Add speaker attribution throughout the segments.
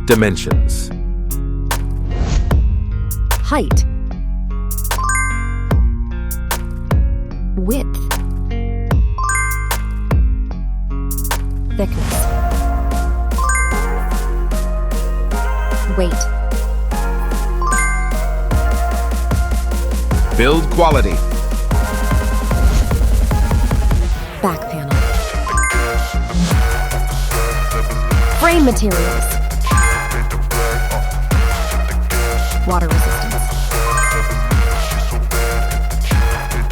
Speaker 1: Dimensions.
Speaker 2: Height. Width. Thickness. Weight.
Speaker 1: Build quality.
Speaker 2: Back panel. Frame materials. Water resistance.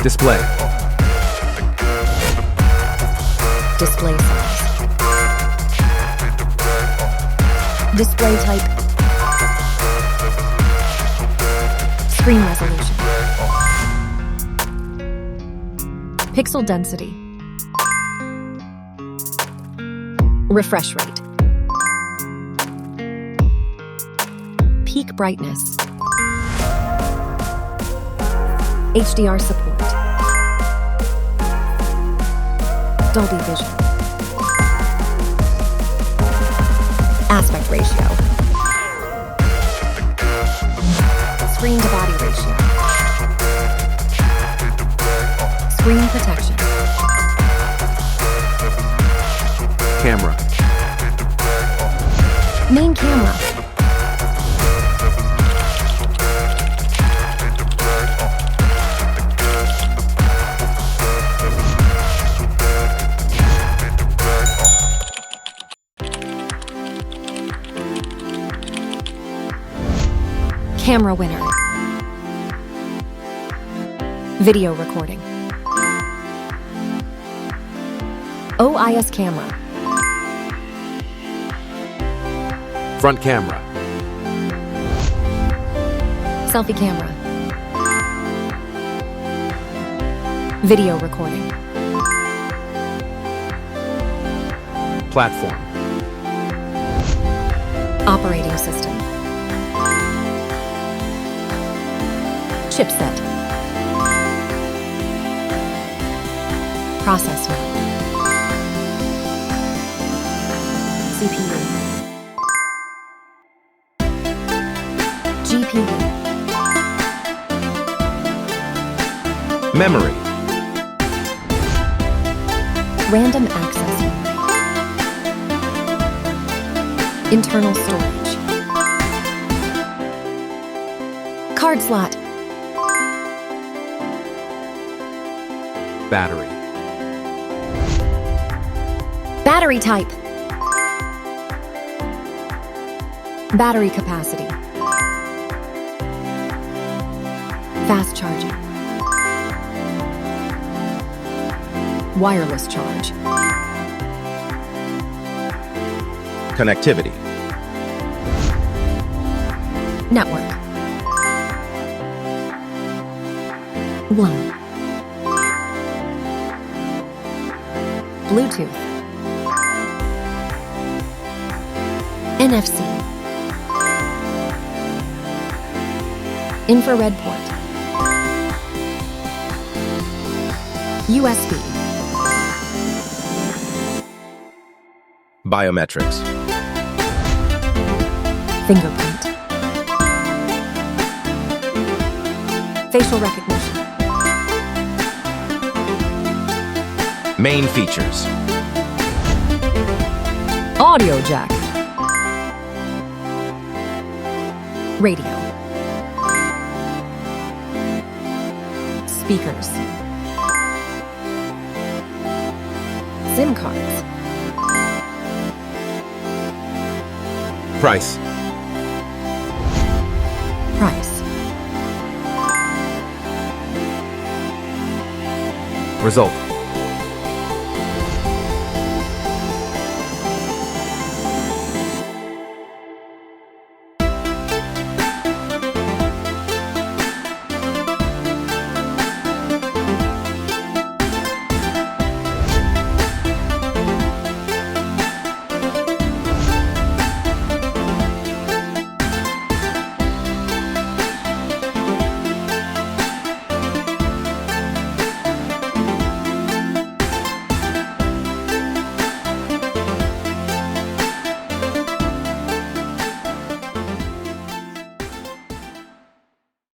Speaker 1: Display.
Speaker 2: Display size. Display type. Screen resolution. Pixel density. Refresh rate. Peak brightness. HDR support. Dolby Vision. Aspect ratio. Screen to body ratio. Screen protection.
Speaker 1: Camera.
Speaker 2: Main camera. Camera winner. Video recording. OIS camera.
Speaker 1: Front camera.
Speaker 2: Selfie camera. Video recording.
Speaker 1: Platform.
Speaker 2: Operating system. Chipset. Processor. CPU. GPU.
Speaker 1: Memory.
Speaker 2: Random access memory. Internal storage. Card slot.
Speaker 1: Battery.
Speaker 2: Battery type. Battery capacity. Fast charging. Wireless charge.
Speaker 1: Connectivity.
Speaker 2: Network. WLAN. Bluetooth. NFC. Infrared port. USB.
Speaker 1: Biometrics.
Speaker 2: Fingerprint. Facial recognition.
Speaker 1: Main features.
Speaker 2: Audio jack. Radio. Speakers. SIM cards.
Speaker 1: Price.
Speaker 2: Price.
Speaker 1: Result.